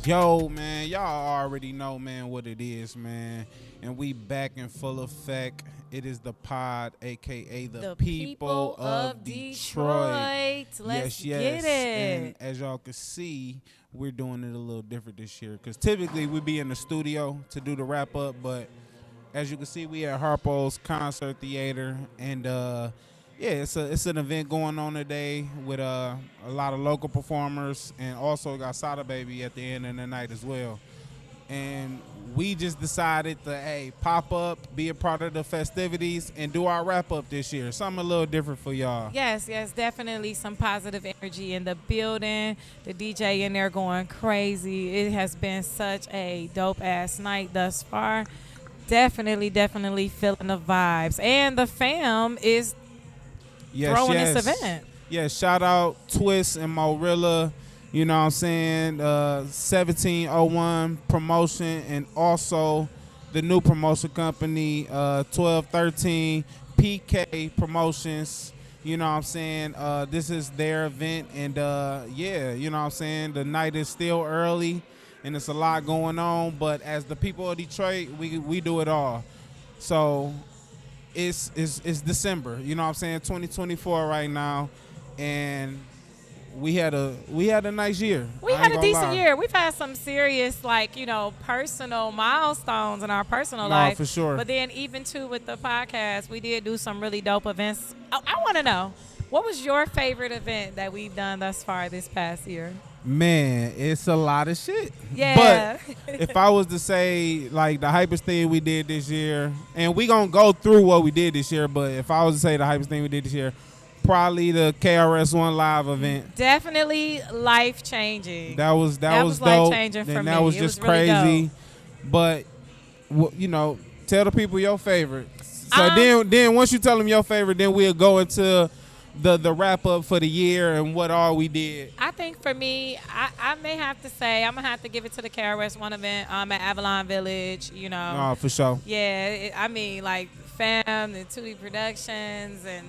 Yo, man, y'all already know, man, what it is, man. And we back in full effect. It is the pod, aka the people of Detroit. Let's yes. get it. And as y'all can see, we're doing it a little different this year. Because typically we be in the studio to do the wrap up, but as you can see, we at Harpo's Concert Theater, and it's an event going on today with a lot of local performers, and also got Sada Baby at the end of the night as well. And we just decided to pop up, be a part of the festivities, and do our wrap up this year. Something a little different for y'all. Yes, definitely some positive energy in the building. The DJ in there going crazy. It has been such a dope ass night thus far. Definitely feeling the vibes. And the fam is throwing this event. Yeah, shout out Twist and Morilla, you know what I'm saying, 1701 Promotion, and also the new promotion company, 1213 PK Promotions. You know what I'm saying? This is their event, and you know what I'm saying? The night is still early, and it's a lot going on, but as the people of Detroit, we do it all. So it's December, you know what I'm saying, 2024 right now, and we had a nice year. We had a decent year. We've had some serious, personal milestones in our personal life. For sure. But then even too with the podcast, we did do some really dope events. I want to know, what was your favorite event that we've done thus far this past year? Man, it's a lot of shit. Yeah. But if I was to say, like, the hypest thing we did this year, and we going to go through what we did this year, but if I was to say the hypest thing we did this year, probably the KRS-One live event. Definitely life-changing. That was dope. Life-changing for and me. That was just really crazy. Dope. But, tell the people your favorite. So then once you tell them your favorite, then we'll go into the wrap up for the year and what all we did. I think for me, I may have to say I'm gonna have to give it to the KRS-One event at Avalon Village. Oh, for sure. Yeah, Fam and Tui Productions and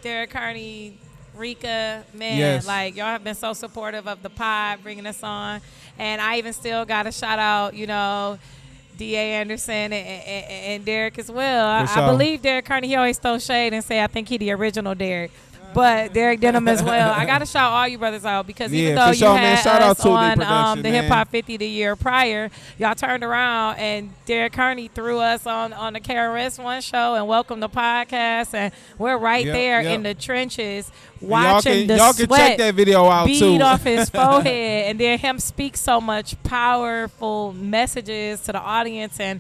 Derek Carney, Rika, man, yes. Y'all have been so supportive of the pod, bringing us on, and I even still got a shout out, D.A. Anderson and Derek as well. Sure. I believe Derek Carney, he always throw shade and say I think he the original Derek. But Derek Denham as well. I got to shout all you brothers out because even though you had us on the Hip Hop 50 the year prior, y'all turned around and Derek Carney threw us on the KRS-One show and welcomed the podcast. And we're right there in the trenches watching the y'all sweat can check that video out bead off his forehead and then him speak so much powerful messages to the audience. And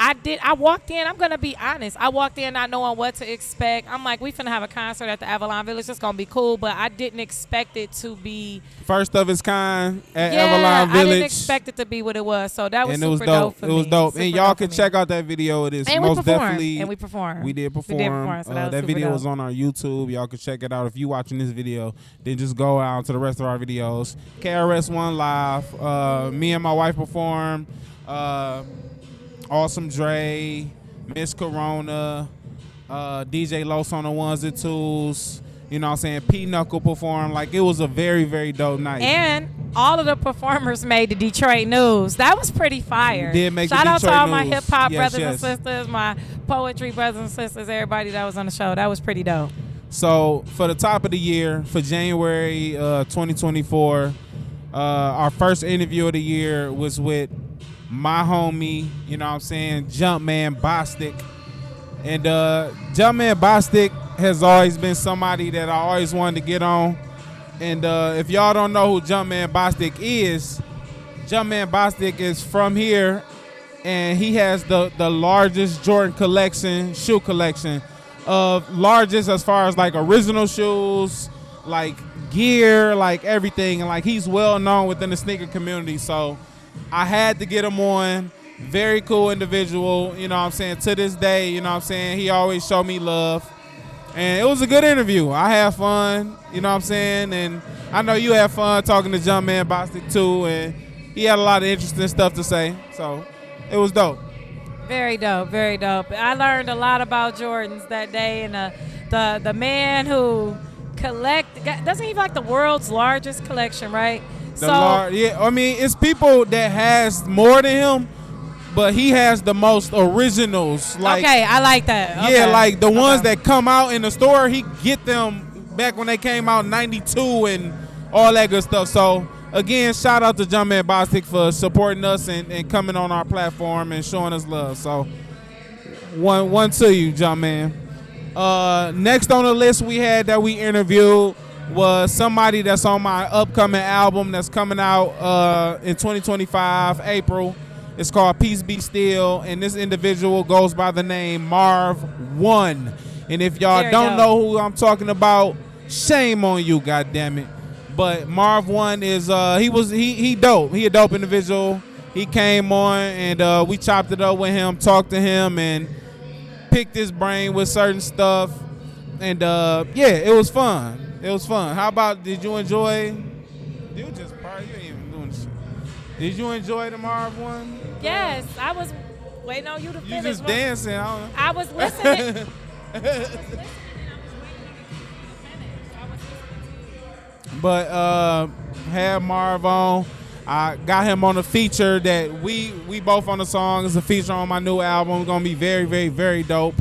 I walked in, I'm going to be honest, I walked in not knowing what to expect. I'm like, we finna have a concert at the Avalon Village. It's going to be cool, but I didn't expect it to be first of its kind at Avalon Village. I didn't expect it to be what it was, so that was super dope for me. It was dope. And y'all can check out that video. It is most definitely. And we performed. We did perform. So that video is on our YouTube. Y'all can check it out. If you watching this video, then just go out to the rest of our videos. KRS-One live. Me and my wife performed. Awesome Dre, Miss Corona, DJ Los on the ones and twos. You know what I'm saying? P Knuckle performed. It was a very, very dope night. And all of the performers made the Detroit news. That was pretty fire. We did make Shout the out to Detroit all news. my hip hop brothers yes. and sisters, my poetry brothers and sisters, everybody that was on the show. That was pretty dope. So for the top of the year, for January 2024, our first interview of the year was with my homie, you know what I'm saying, Jumpman Bostic. And Jumpman Bostic has always been somebody that I always wanted to get on. And if y'all don't know who Jumpman Bostic is from here, and he has the largest Jordan shoe collection, largest as far as original shoes, gear, everything. And he's well known within the sneaker community. So I had to get him on. Very cool individual, you know what I'm saying. To this day, you know what I'm saying, he always showed me love. And it was a good interview. I had fun, you know what I'm saying. And I know you had fun talking to Jumpman Bostic too. And he had a lot of interesting stuff to say. So it was dope. Very dope, very dope. I learned a lot about Jordans that day. And the man who doesn't he have the world's largest collection, right? Yeah, I mean, it's people that has more than him, but he has the most originals. Like, okay, I like that. Okay. Yeah, like the ones that come out in the store, he get them back when they came out in '92 and all that good stuff. So again, shout out to Jumpman Bostic for supporting us and coming on our platform and showing us love. So one to you, Jumpman. Next on the list we had that we interviewed was somebody that's on my upcoming album that's coming out in 2025, April. It's called Peace Be Still, and this individual goes by the name Marv One. And if y'all don't know who I'm talking about, shame on you, goddammit. But Marv One is he dope. He a dope individual. He came on and we chopped it up with him, talked to him, and picked his brain with certain stuff. And yeah, it was fun. It was fun. How about, did you enjoy? You just probably, you ain't even doing shit. Did you enjoy the Marv One? Yes, I was waiting on you to finish. You just dancing. I was listening. But had Marv on. I got him on a feature that we both on the song. It's a feature on my new album. It's gonna be very, very, very dope.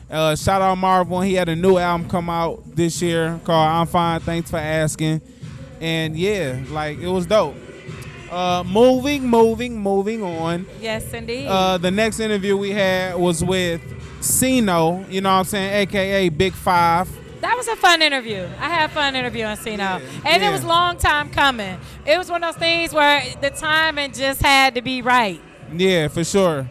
Shout out Marv One. He had a new album come out this year called I'm Fine, Thanks for Asking. And yeah, like, it was dope. Moving on. Yes, indeed. The next interview we had was with Sino, you know what I'm saying, a.k.a. Big Five. That was a fun interview. I had fun interviewing Sino. And it was a long time coming. It was one of those things where the timing just had to be right. Yeah, for sure.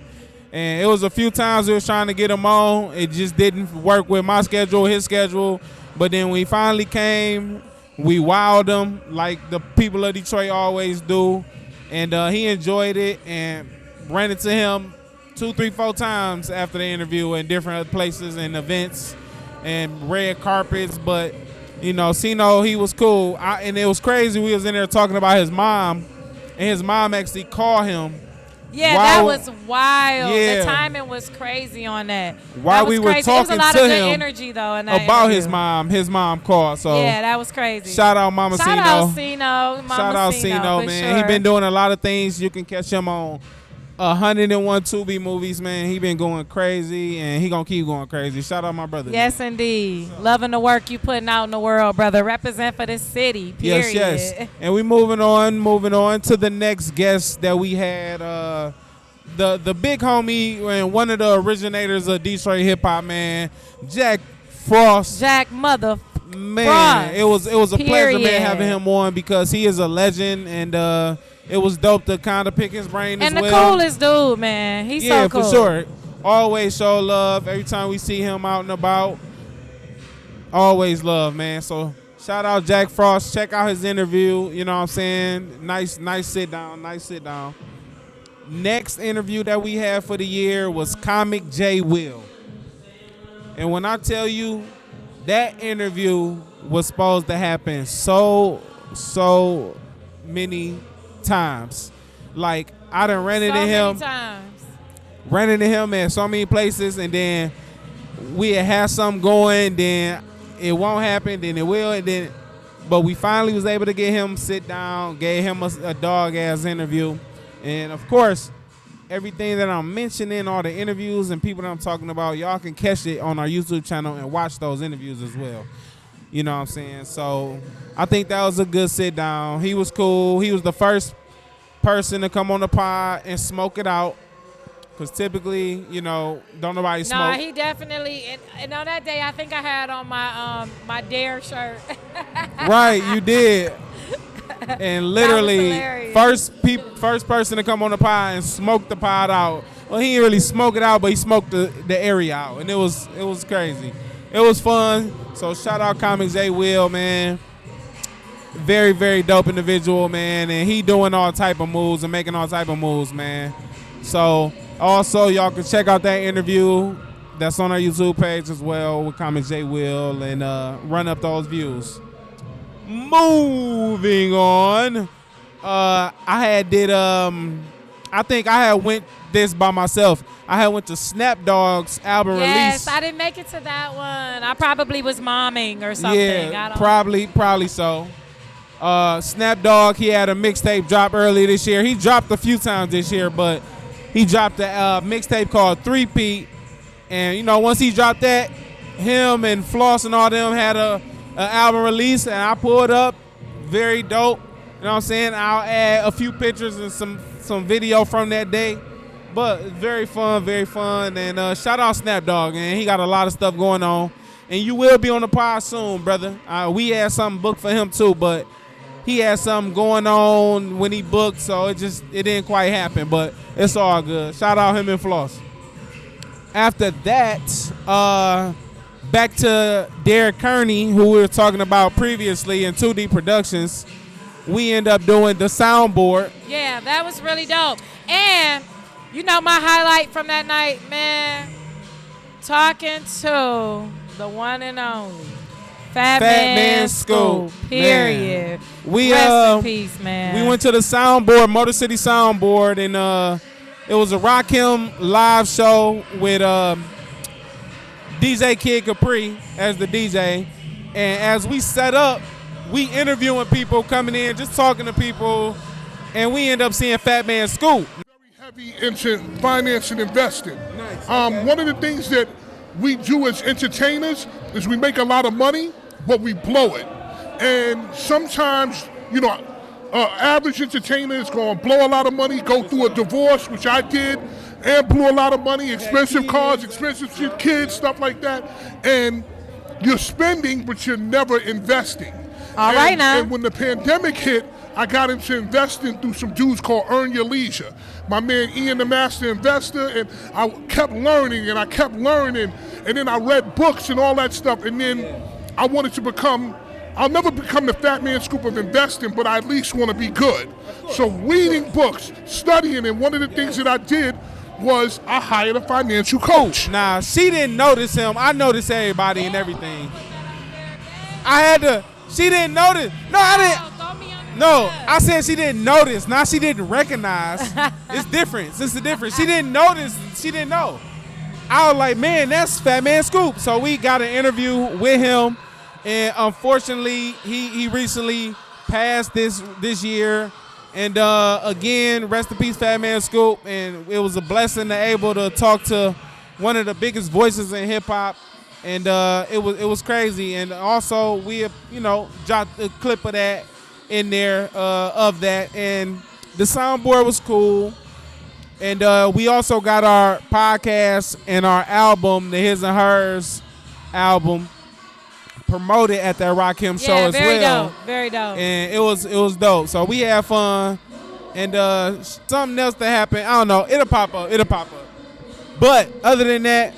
And it was a few times we was trying to get him on. It just didn't work with my schedule, his schedule. But then we finally came, we wowed him like the people of Detroit always do. And he enjoyed it and ran into him 2, 3, 4 times after the interview in different places and events and red carpets. But, you know, Sino, he was cool. And it was crazy. We was in there talking about his mom, and his mom actually called him. Yeah, that was wild. Yeah. The timing was crazy on that. While we were crazy. talking to him, there was a lot of good energy though in that about interview. his mom called. So yeah, that was crazy. Shout out Mama Sino. Shout out Sino. Shout out Sino, man. Sure. He been doing a lot of things. You can catch him on 101 Tubi movies, man. He been going crazy, and he gonna keep going crazy. Shout out my brother. Yes, man. Indeed. Loving the work you putting out in the world, brother. Represent for this city. Period. Yes. And we moving on to the next guest that we had. The big homie and one of the originators of Detroit hip hop, man, Jack Frost. Jack mother. Man, Frost. it was a pleasure, man, having him on because he is a legend, and it was dope to kind of pick his brain as well. And the coolest dude, man. He's so cool. Yeah, for sure. Always show love. Every time we see him out and about, always love, man. So shout out Jack Frost. Check out his interview. You know what I'm saying? Nice sit down. Next interview that we had for the year was Comic J Will. And when I tell you that interview was supposed to happen so many times. Like, I done ran into him at so many places, and then we had something going, then it won't happen, then it will, and then, but we finally was able to get him sit down, gave him a dog-ass interview. And, of course, everything that I'm mentioning, all the interviews and people that I'm talking about, y'all can catch it on our YouTube channel and watch those interviews as well. You know what I'm saying? So I think that was a good sit down. He was cool. He was the first person to come on the pod and smoke it out. Because typically, you know, don't nobody smoke. No, he definitely, and on that day, I think I had on my my Dare shirt. Right, you did. And literally, first person to come on the pod and smoke the pod out. Well, he didn't really smoke it out, but he smoked the area out, and it was crazy. It was fun. So shout out Comic J Will, man. Very, very dope individual, man, and he doing all type of moves and making all type of moves, man. So also, y'all can check out that interview that's on our YouTube page as well with Comic J Will and run up those views. Moving on, I think I had went this by myself. I had went to Snap Dogg's album release. Yes, I didn't make it to that one. I probably was momming or something. Yeah, probably so. Snap Dogg, he had a mixtape drop earlier this year. He dropped a few times this year, but he dropped a mixtape called 3-Peat. And, you know, once he dropped that, him and Floss and all them had a album release, and I pulled up. Very dope. You know what I'm saying? I'll add a few pictures and some video from that day. But very fun, very fun. And shout out Snap Dogg, man. He got a lot of stuff going on. And you will be on the pod soon, brother. We had something booked for him too, but he had something going on when he booked, so it didn't quite happen, but it's all good. Shout out him and Floss. After that, back to Derek Kearney, who we were talking about previously in 2D Productions. We end up doing the soundboard. Yeah, that was really dope. And you know my highlight from that night, man, talking to the one and only Fat Man Scoop. Period. We rest in peace, man. We went to the soundboard, Motor City Soundboard, and it was a Rakim live show with DJ Kid Capri as the DJ. And as we set up, we interviewing people coming in, just talking to people, and we end up seeing Fat Man Scoop. Very heavy into finance and investing. Nice. Okay. One of the things that we do as entertainers is we make a lot of money, but we blow it. And sometimes, you know, average entertainer is going to blow a lot of money, go through a divorce, which I did, and blew a lot of money, expensive cars, expensive shit, kids, stuff like that. And you're spending, but you're never investing. All right now. And when the pandemic hit, I got into investing through some dudes called Earn Your Leisure. My man Ian, the Master Investor, and I kept learning, and then I read books and all that stuff, and then I wanted to become, I'll never become the Fat Man Scoop of investing, but I at least want to be good. So reading books, studying, and one of the things that I did was I hired a financial coach. Nah, she didn't notice him. I noticed everybody and everything. She didn't notice. No, I didn't. No, I said she didn't notice. Now she didn't recognize. It's different. It's the difference. She didn't notice. She didn't know. I was like, man, that's Fat Man Scoop. So we got an interview with him, and unfortunately, he recently passed this year. And again, rest in peace, Fat Man Scoop. And it was a blessing to able to talk to one of the biggest voices in hip hop. And it was crazy. And also we, you know, dropped a clip of that in there of that, and the soundboard was cool. And we also got our podcast and our album, the His and Hers album, promoted at that Rakim show as very well. Dope, very dope. And it was dope. So we had fun, and something else that happened, I don't know, it'll pop up. But other than that,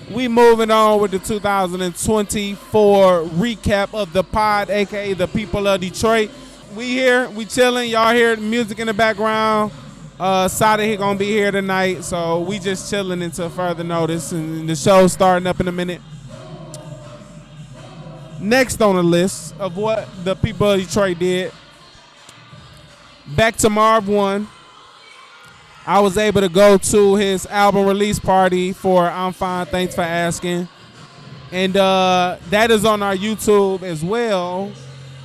we moving on with the 2024 recap of the pod, aka the People of Detroit. We here, we chilling. Y'all hear the music in the background. Sada he gonna be here tonight, so we just chilling until further notice, and the show's starting up in a minute. Next on the list of what the People of Detroit did, back to Marv One. I was able to go to his album release party for I'm Fine, Thanks for Asking, and that is on our YouTube as well.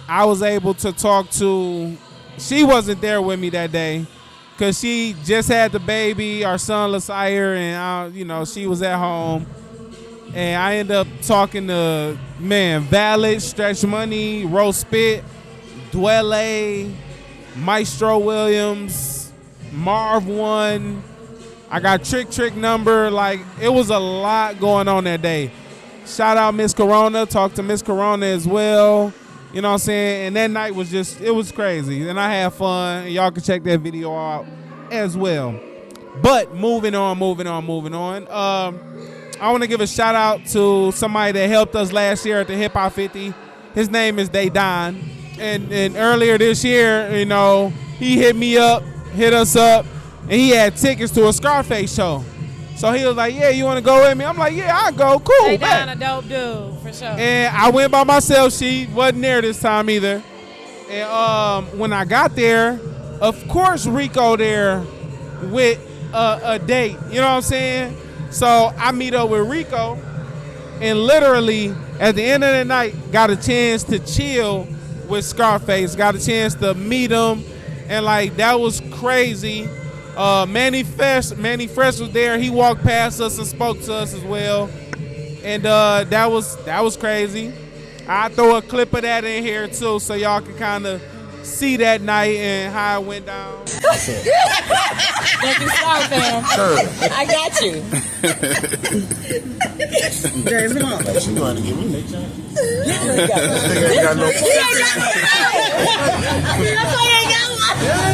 I was able to talk to, she wasn't there with me that day because she just had the baby, our son LaSire, and she was at home. And I ended up talking to, Valid, Stretch Money, Rose Spit, Dwelle, Maestro Williams, Marv One. I got Trick Number. Like, it was a lot going on that day. Shout out Miss Corona. Talked to Miss Corona as well. You know what I'm saying? And that night was it was crazy. And I had fun. Y'all can check that video out as well. But moving on. I want to give a shout out to somebody that helped us last year at the Hip Hop 50. His name is Daydon. And earlier this year, you know, he hit us up, and he had tickets to a Scarface show. So he was like, yeah, you want to go with me? I'm like, yeah, I'll go. Cool. They down a dope dude, for sure. And I went by myself. She wasn't there this time either. And when I got there, of course Rico there with a date. You know what I'm saying? So I meet up with Rico, and literally at the end of the night got a chance to chill with Scarface. Got a chance to meet him, and like that was crazy. Manny Fresh was there. He walked past us and spoke to us as well, and that was crazy. I throw a clip of that in here too, so y'all can kind of see that night and how it went down. Thank you, Star fam. I got you. James, come on. You going to give me next time?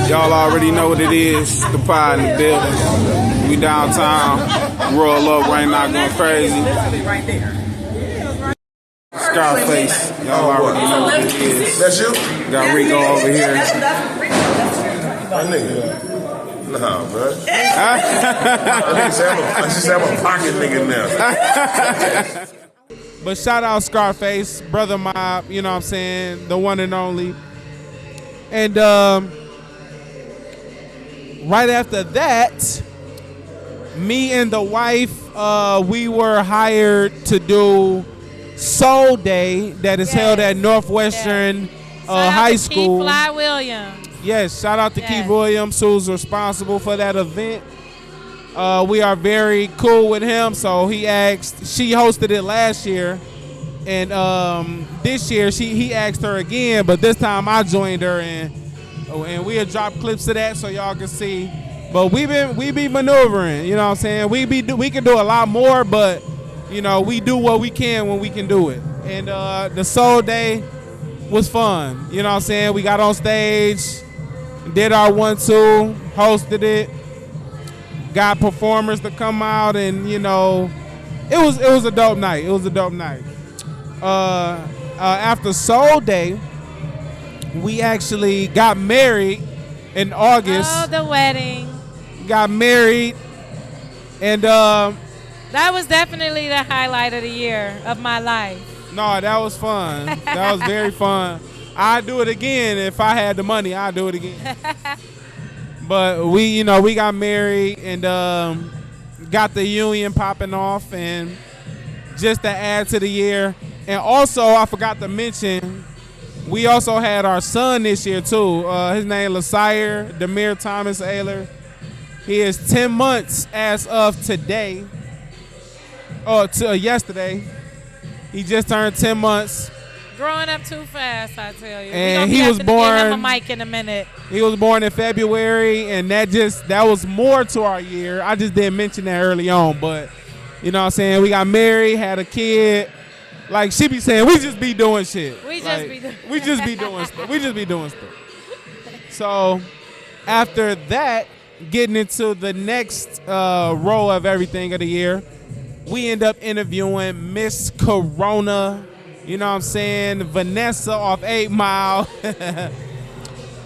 Y'all already know what it is. The pie in the building. We downtown. Roll up right now, going crazy. Right there. Scarface. Y'all already know what it is. That's you? Got Rico over here. My nigga. Nah, bro. I just have a pocket nigga now. But shout out Scarface, Brother Mob, you know what I'm saying, the one and only. And right after that, me and the wife, we were hired to do Soul Day that is held at Northwestern High School. Keith Fly Williams. Yes, shout out to Keith Williams, who's responsible for that event. We are very cool with him, so she hosted it last year, and this year he asked her again, but this time I joined her, and we'll drop clips of that so y'all can see. But we be maneuvering, you know what I'm saying? We can do a lot more, but you know, we do what we can when we can do it. And the Soul Day was fun, you know what I'm saying? We got on stage, did our 1-2, hosted it, got performers to come out, and you know, it was a dope night. It was a dope night. After Soul Day, we actually got married in August. Oh, the wedding. Got married, and that was definitely the highlight of the year of my life. No, that was fun. That was very fun. I'd do it again if I had the money. I'd do it again. But we got married and got the union popping off, and just to add to the year. And also, I forgot to mention, we also had our son this year too. His name is Lasire Demir Thomas Ayler. He is 10 months as of today. Yesterday. He just turned 10 months. Growing up too fast, I tell you. And he was born. Give him a mic in a minute. He was born in February, and that was more to our year. I just didn't mention that early on, but you know what I'm saying? We got married, had a kid. Like she be saying, we just be doing shit. We just be doing stuff. We just be doing stuff. So after that, getting into the next row of everything of the year, we end up interviewing Miss Corona, you know what I'm saying, Vanessa off 8 Mile.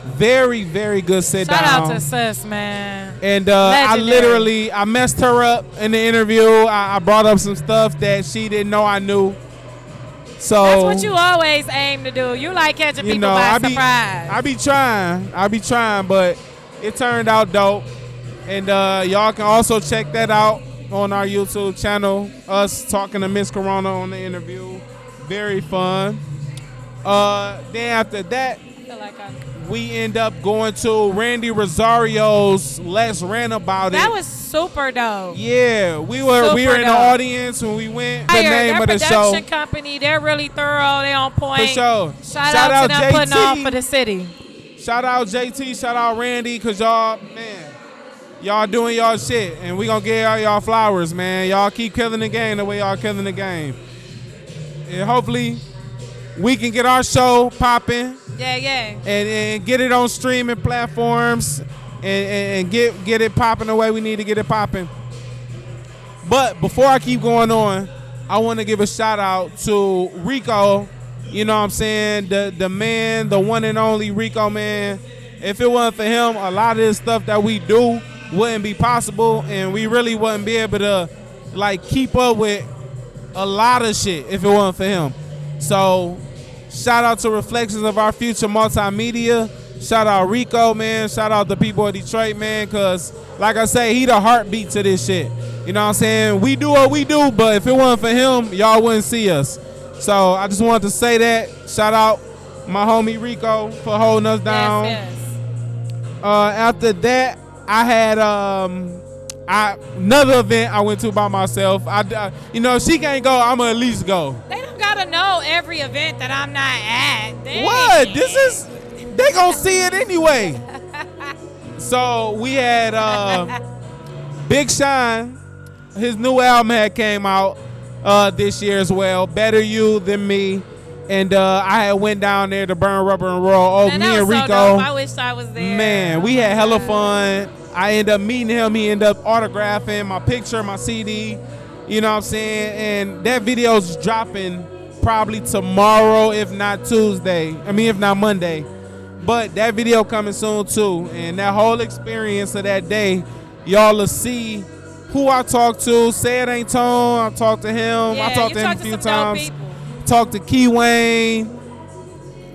Very, very good sit down. Shout out to sis, man. And I messed her up in the interview. I brought up some stuff that she didn't know I knew. So that's what you always aim to do. You like catching people by surprise. I be trying, but it turned out dope. And y'all can also check that out on our YouTube channel, us talking to Miss Corona on the interview. Very fun. Then after that, we end up going to Randy Rosario's Let's Rant About It. That was super dope. Yeah, we were in the audience when we went. The name of the show. Their production company, they're really thorough. They on point. For sure. Shout out to them putting on for the city. Shout out JT, shout out Randy, because y'all doing y'all shit, and we gonna give y'all flowers, man. Y'all keep killing the game the way y'all killing the game. And hopefully we can get our show popping. Yeah. And get it on streaming platforms and get it popping the way we need to get it popping. But before I keep going on, I want to give a shout out to Rico. You know what I'm saying? The man, the one and only Rico, man. If it wasn't for him, a lot of this stuff that we do wouldn't be possible, and we really wouldn't be able to keep up with a lot of shit if it wasn't for him. So shout out to Reflections of Our Future Multimedia. Shout out Rico, man. Shout out the people of Detroit, man, because like I say, he the heartbeat to this shit. You know what I'm saying? We do what we do, but if it wasn't for him, y'all wouldn't see us. So I just wanted to say that. Shout out my homie Rico for holding us down. Yes. After that, I had another event I went to by myself. You know, she can't go, I'ma at least go. They don't gotta know every event that I'm not at. Dang. What? They gonna see it anyway. So we had Big Sean. His new album had came out this year as well. Better You Than Me. And I had went down there to Burn Rubber and Roll. Oh, Man, me that and was Rico. so dope. I wish I was there. Man, we had hella fun. I ended up meeting him. He ended up autographing my picture, my CD. You know what I'm saying? And that video's dropping probably tomorrow, if not Tuesday. If not Monday. But that video coming soon too. And that whole experience of that day, y'all will see who I talked to. Say It Ain't Tone. I talked to him. Yeah, I talked to him a few times. Talked to Key Wayne,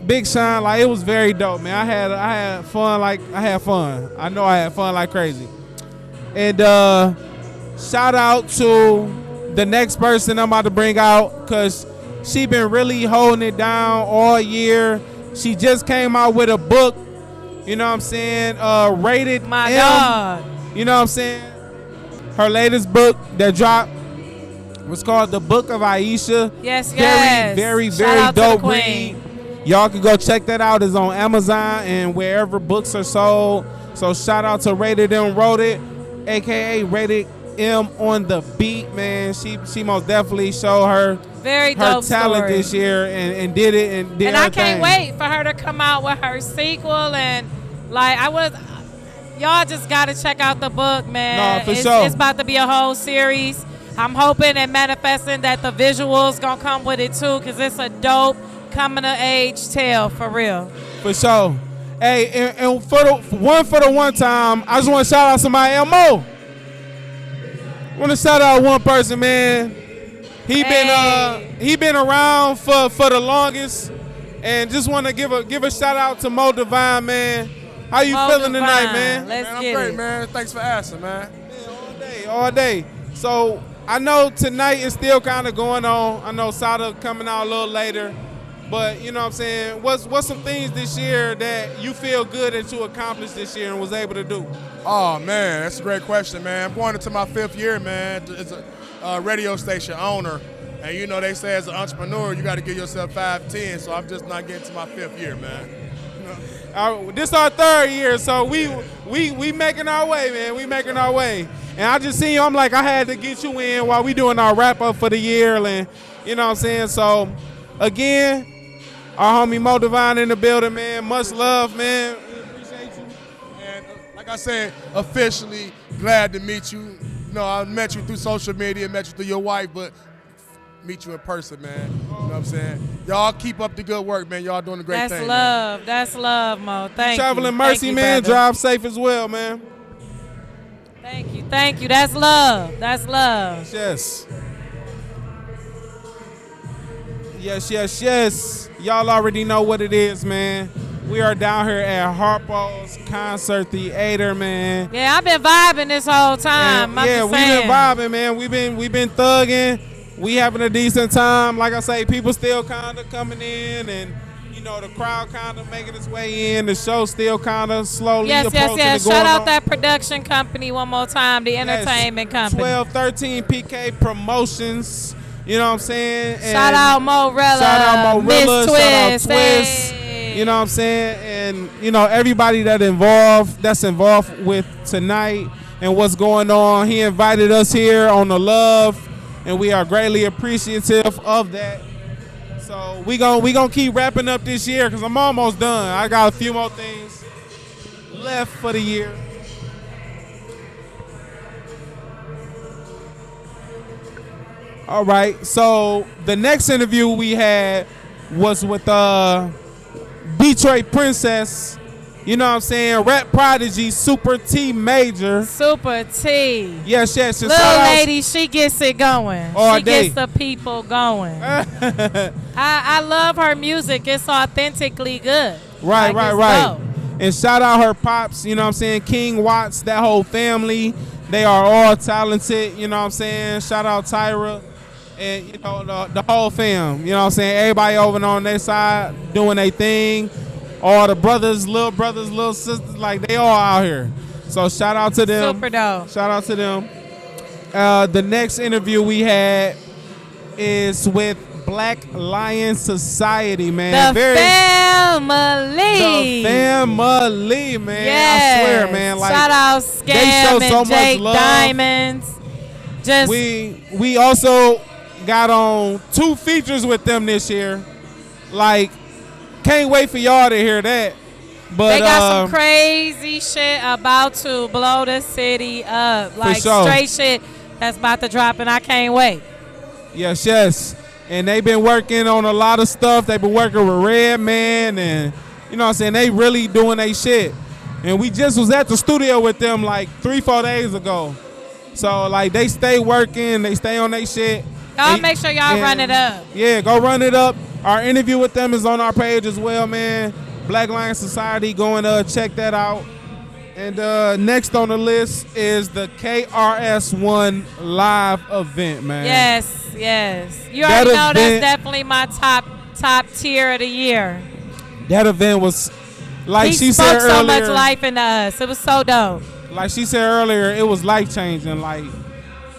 Big Sean. Like, it was very dope, man. I had fun. I know I had fun like crazy. And shout out to the next person I'm about to bring out, because she been really holding it down all year. She just came out with a book, you know what I'm saying, rated My M. dog. You know what I'm saying? Her latest book that dropped was called The Book of Aisha. Yes. Very Shout out to dope the read. queen. Y'all can go check that out. It's on Amazon and wherever books are sold. So shout out to Rated M Wrote It, aka Rated M on the Beat, man. She most definitely showed her Very her dope talent story. this year and did it and did And her I can't thing. wait for her to come out with her sequel. And y'all just gotta check out the book, man. No, for sure. It's about to be a whole series. I'm hoping and manifesting that the visuals gonna come with it too, because it's a dope coming of age tale for real. For sure. Hey, and for the one time, I just want to shout out somebody, Elmo. Want to shout out one person, man. He been around for the longest, and just want to give a shout out to Mo Divine, man. How you feeling tonight, man? Let's Man, I'm get great, it. man. Thanks for asking, man. All day. So I know tonight is still kind of going on. I know Sada coming out a little later, but you know what I'm saying. What's some things this year that you feel good that you accomplished this year and was able to do? Oh, man, that's a great question, man. I'm going into my 5th year, man, as a radio station owner. And, you know, they say as an entrepreneur, you got to give yourself 5-10, so I'm just not getting to my 5th year, man. This our 3rd year, so we making our way, man. We making our way. And I just seen you, I'm like, I had to get you in while we doing our wrap-up for the year, and you know what I'm saying? So, again, our homie Mo Divine in the building, man. Much love, man. We appreciate you. And like I said, officially glad to meet you. You know, I met you through social media, met you through your wife, but meet you in person, man. You know what I'm saying? Y'all keep up the good work, man. Y'all doing a great thing. That's love, Mo. Thank you. Traveling Mercy, Thank you, man. brother. Drive safe as well, man. Thank you. That's love. Yes. Yes. Y'all already know what it is, man. We are down here at Harpo's Concert Theater, man. Yeah, I've been vibing this whole time. Yeah, we've been vibing, man. We've been thugging. We having a decent time. Like I say, people still kind of coming in, and you know the crowd kind of making its way in. The show still kind of slowly approaching. Yes. Shout out that production company one more time, the entertainment company. 1213 PK Promotions. You know what I'm saying? And shout out Morella. Shout out Morella. Miss Shout out Twist. Twist. Hey. You know what I'm saying? And you know everybody that's involved with tonight and what's going on. He invited us here on the love, and we are greatly appreciative of that. So we gonna keep wrapping up this year because I'm almost done. I got a few more things left for the year. All right, so the next interview we had was with Detroit Princess. You know what I'm saying? Rap prodigy, Super T Major. Super T. Yes. Little lady, she gets it going. She gets the people going. I love her music. It's authentically good. Right. Dope. And shout out her pops, you know what I'm saying? King Watts, that whole family. They are all talented, you know what I'm saying? Shout out Tyra. And, you know, the whole fam, you know what I'm saying? Everybody over on their side doing their thing. All the brothers, little sisters, like, they all out here. So shout out to them. Super dope. Shout out to them. The next interview we had is with Black Lion Society, man. The family, man. Yes. I swear, man. Like, shout out Scam and Jake Diamonds. Just we also got on 2 features with them this year. Like, can't wait for y'all to hear that. But they got some crazy shit about to blow the city up. Like, sure. Straight shit that's about to drop, and I can't wait. Yes. And they've been working on a lot of stuff. They've been working with Redman, and, you know what I'm saying, they really doing their shit. And we just was at the studio with them like 3-4 days ago. So, like, they stay working. They stay on their shit. Y'all make sure y'all run it up. Yeah, go run it up. Our interview with them is on our page as well, man. Black Lion Society, go and check that out. And next on the list is the KRS-One live event, man. Yes. You already know that's definitely my top tier of the year. That event was, like she said earlier, he spoke so much life into us. It was so dope. Like she said earlier, it was life-changing. Like,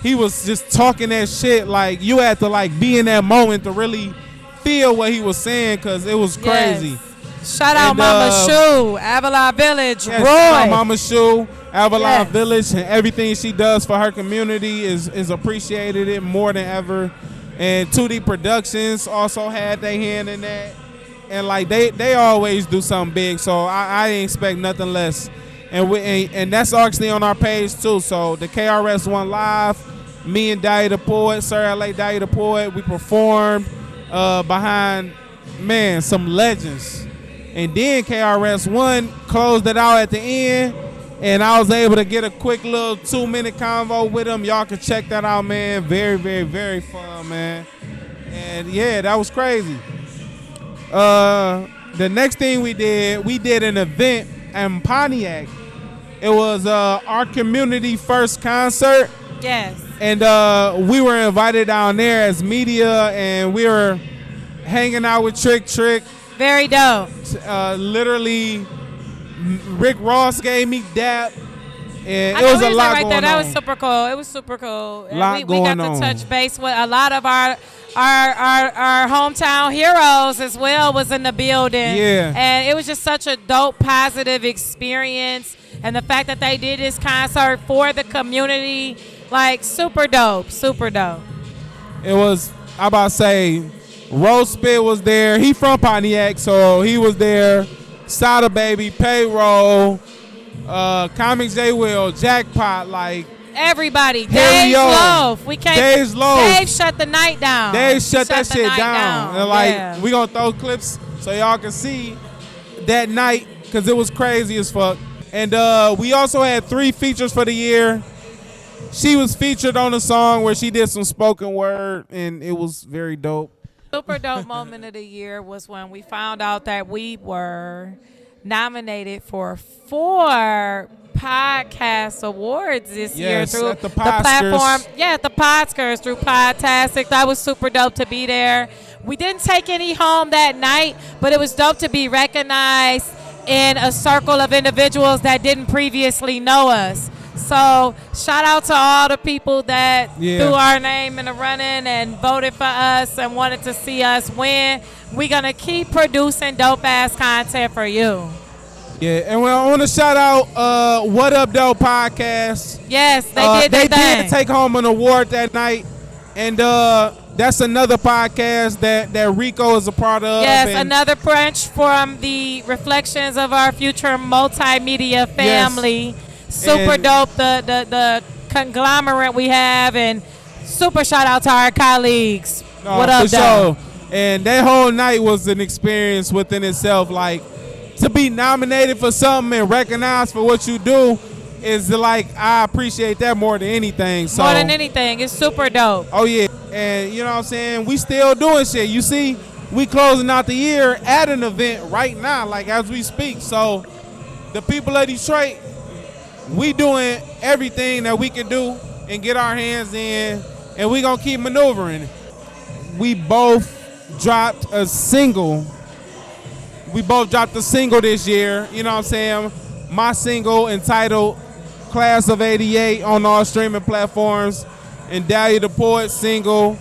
he was just talking that shit. Like, you had to, like, be in that moment to really feel what he was saying, because it was crazy. Yes. Shout out Mama Shu, Avalon Village, yes, Roy. Mama Shu, Avalon Village, and everything she does for her community is appreciated it more than ever. And 2D Productions also had their hand in that. And, like, they always do something big, so I ain't expect nothing less. And that's actually on our page too. So the KRS-One live, me and Daddy the Poet, Sir L.A. Daddy the Poet, we performed behind, man, some legends. And then KRS-One closed it out at the end, and I was able to get a quick little 2-minute convo with him. Y'all can check that out, man. Very, very, very fun, man. And yeah, that was crazy. The next thing we did an event in Pontiac. It was our community first concert. Yes. And we were invited down there as media, and we were hanging out with Trick. Very dope. Literally, Rick Ross gave me dap, and it was a lot right there. That was super cool. It was super cool. We got to touch base with a lot of our hometown heroes as well was in the building. Yeah. And it was just such a dope, positive experience. And the fact that they did this concert for the community, like, super dope. It was, I about to say, Rose Spit was there. He from Pontiac, so he was there. Sada Baby, Payroll, Comics J Will, Jackpot, like, everybody. Dave's Loaf. Dave shut the night down. Dave shut that shit down. And, like, we gonna throw clips so y'all can see that night, because it was crazy as fuck. And we also had 3 features for the year. She was featured on a song where she did some spoken word, and it was very dope. Super dope moment of the year was when we found out that we were nominated for 4 podcast awards this year through the platform. Yeah, the Podskers through Podtastic. That was super dope to be there. We didn't take any home that night, but it was dope to be recognized in a circle of individuals that didn't previously know us. So shout out to all the people that threw our name in the running and voted for us and wanted to see us win. We're going to keep producing dope-ass content for you. Yeah, and I want to shout out What Up Doe podcast. Yes, they did did take home an award that night. And that's another podcast that Rico is a part of. Yes, another branch from the Reflections of Our Future multimedia family. Yes. Super dope, the conglomerate we have, and super shout out to our colleagues. What up, Doe? And that whole night was an experience within itself. Like, to be nominated for something and recognized for what you do is like, I appreciate that more than anything. So, more than anything, it's super dope. Oh yeah, and you know what I'm saying, we still doing shit. You see, we closing out the year at an event right now, like as we speak. So the people of Detroit, we doing everything that we can do and get our hands in, and we gonna keep maneuvering. we both dropped a single. We both dropped a single this year. You know what I'm saying? My single entitled Class of 88 on all streaming platforms. And Dahlia the Poet single,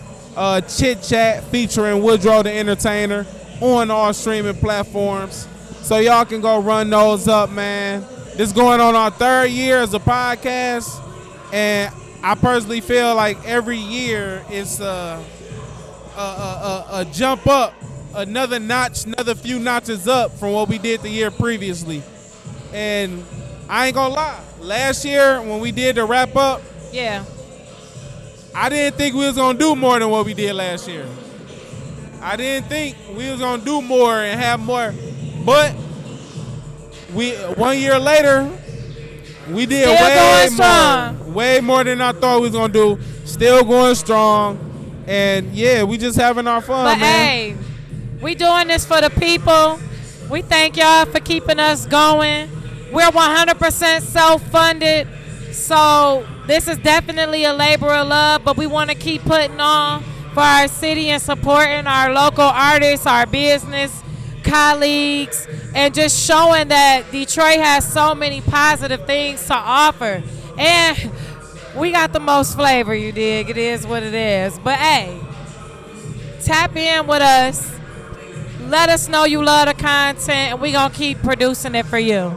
Chit Chat featuring Woodrow the Entertainer on all streaming platforms. So y'all can go run those up, man. This is going on our 3rd year as a podcast. And I personally feel like every year it's a jump up, another notch, another few notches up from what we did the year previously. And I ain't gonna lie, last year when we did the wrap up, yeah, I didn't think we was gonna do more than what we did last year. I didn't think we was gonna do more and have more, but 1 year later, we did way more than I thought we was gonna do. Still going strong, and yeah, we just having our fun, but man. Hey, we doing this for the people. We thank y'all for keeping us going. We're 100% self-funded, so this is definitely a labor of love, but we want to keep putting on for our city and supporting our local artists, our business colleagues, and just showing that Detroit has so many positive things to offer. And we got the most flavor, you dig. It is what it is. But hey, tap in with us. Let us know you love the content, and we're going to keep producing it for you.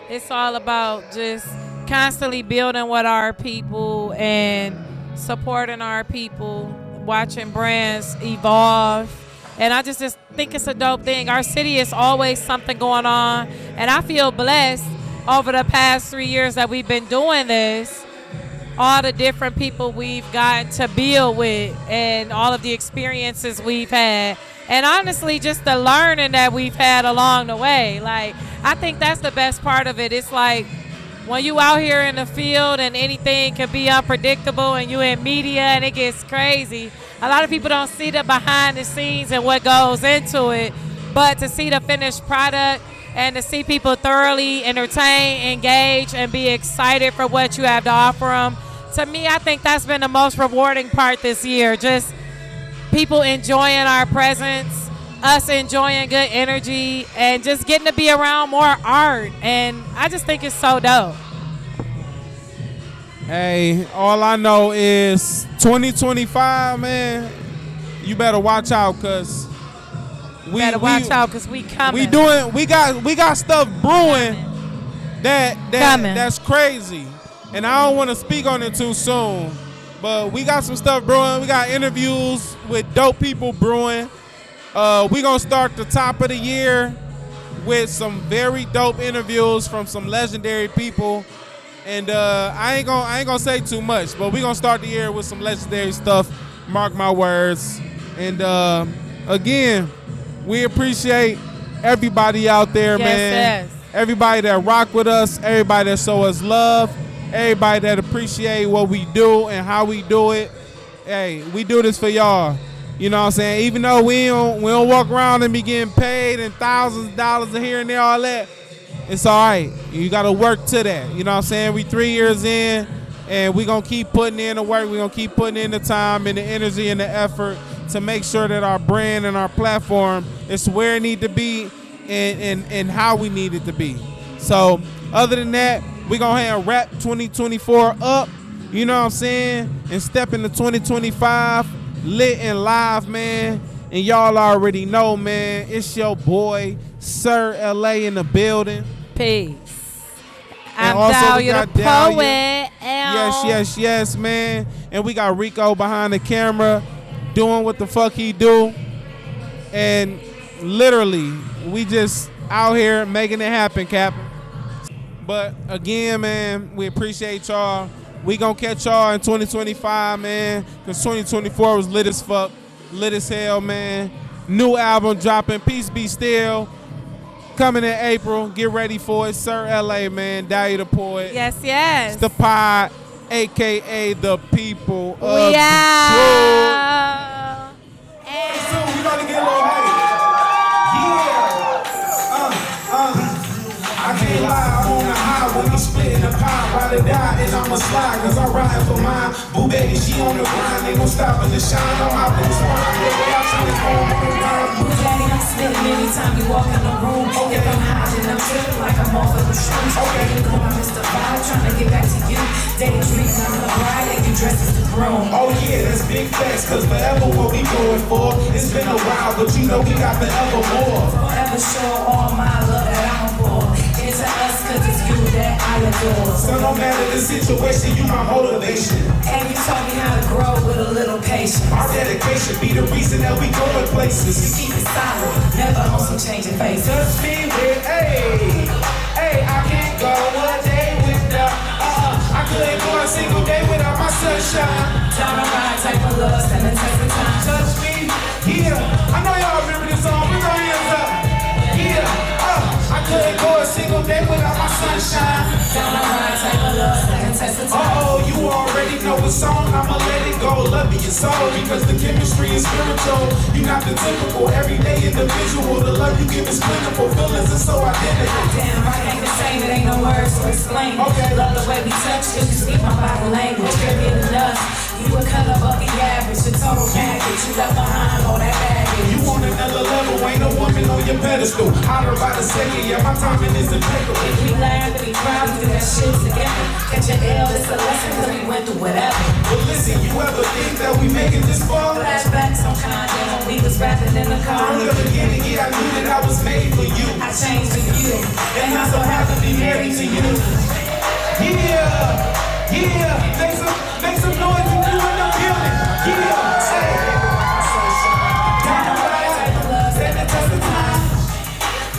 It's all about just constantly building with our people and supporting our people, watching brands evolve. And I just think it's a dope thing. Our city is always something going on. And I feel blessed over the past 3 years that we've been doing this, all the different people we've gotten to build with and all of the experiences we've had. And honestly, just the learning that we've had along the way. Like, I think that's the best part of it. It's like when you out here in the field and anything can be unpredictable and you in media and it gets crazy. A lot of people don't see the behind the scenes and what goes into it. But to see the finished product and to see people thoroughly entertain, engage, and be excited for what you have to offer them, to me, I think that's been the most rewarding part this year. Just people enjoying our presence, us enjoying good energy, and just getting to be around more art. And I just think it's so dope. Hey, all I know is 2025, man, you better watch out, because we coming. We got stuff brewing that's crazy. And I don't want to speak on it too soon, but we got some stuff brewing. We got interviews with dope people brewing. We're going to start the top of the year with some very dope interviews from some legendary people. And I ain't gonna say too much, but we're going to start the year with some legendary stuff. Mark my words. And again, we appreciate everybody out there, man. Yes. Everybody that rock with us, everybody that show us love, everybody that appreciate what we do and how we do it. Hey, we do this for y'all. You know what I'm saying? Even though we don't walk around and be getting paid and thousands of dollars here and there, all that, it's all right. You got to work to that. You know what I'm saying? We 3 years in, and we're going to keep putting in the work. We're going to keep putting in the time and the energy and the effort to make sure that our brand and our platform is where it need to be and how we need it to be. So other than that, we're going to wrap 2024 up, you know what I'm saying, and step into 2025 lit and live, man. And y'all already know, man, it's your boy, Sir LA in the building. Peace. And I'm also Dahlia the Poet. Yes, man. And we got Rico behind the camera doing what the fuck he do. And literally, we just out here making it happen, Captain. But again, man, we appreciate y'all. We gonna catch y'all in 2025, man, because 2024 was lit as fuck, lit as hell, man. New album dropping, Peace Be Still, coming in April. Get ready for it. Sir LA, man, Dahlia the Poet. Yes. It's the pod, a.k.a. the people of We Detroit. out. So we gotta get a little hype. I can't lie, I'm on the high when we split in the pie, ride or die, and I'm I'ma slide, cause I ride for mine. Boo baby, she on the grind, ain't no stopping to shine on my blue spine. The way I transform on the rhyme. Boo daddy, I'm spitting anytime you walk in the room. If I'm hiding, I'm tripping like I'm off of the shrooms. Okay, you know I'm Mr. Vibe, trying to get back to you. Daydreaming, I'm the bride, and you dress as the groom. Oh yeah, that's big facts, cause forever what we going for. It's been a while, but you know we got forever more. Forever show all my love that I'm for. It's us, cause it's you that I adore. So no matter the situation, you my motivation. And you taught me how to grow with a little patience. Our dedication be the reason that we going places. We keep it solid, never on some changing faces. Touch me with, hey, I can't go a day without, I couldn't go a single day without my sunshine. Down the ride, type of love, stand the test of time. Touch me, yeah, I know y'all remember this song, put your hands up. Yeah, I couldn't go a single day without my sunshine. Down the ride, type of love, stand the test of time. Oh, you already know the song, I'ma let it go. Love your soul, because the chemistry is spiritual. You not the typical, everyday individual. The love you give is plentiful, feelings are so identical. Damn, I can't even say that ain't no words to explain. Okay, love the way we touch, you can speak my body language. You're getting us, you a cut above the average, a total package. You left behind all that baggage. You on another level, ain't no woman on your pedestal. Hotter by the second, yeah, my timing is impeccable. If we laugh and we cry, we do that shit together. Catch an L, it's a lesson, cause we went through whatever. But listen, you ever think that we make it this far? Flashbacks on Kanye when we was rapping in the car. From the beginning, yeah, I knew that I was made for you. I changed for you, and I so happy to be married to you. Yeah, make some noise if you in the building. Yeah, say down the ride, stand the test of time.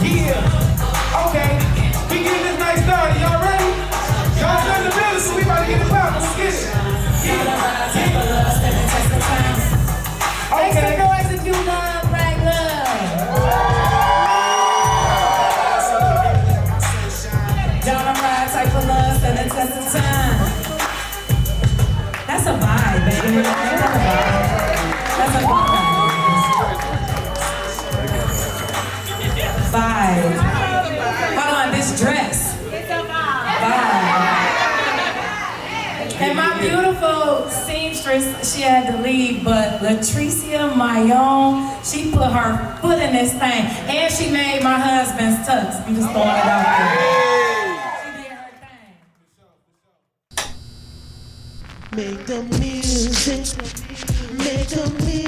Yeah, okay, we getting this nice started, y'all ready? Y'all in the building, so we about to get it poppin', let's get it. Down the ride, type of love, stand the test of time. Make some noise if you love black love. Down the ride, type of love, stand the test of time. That's a vibe, baby. That's a vibe. That's a vibe. Vibe. Hold on, this dress. It's a vibe. And my beautiful seamstress, she had to leave, but Latricia Mayon, she put her foot in this thing, and she made my husband's tux. I'm just throwing it out there. She did her thing. Make the music, make the music.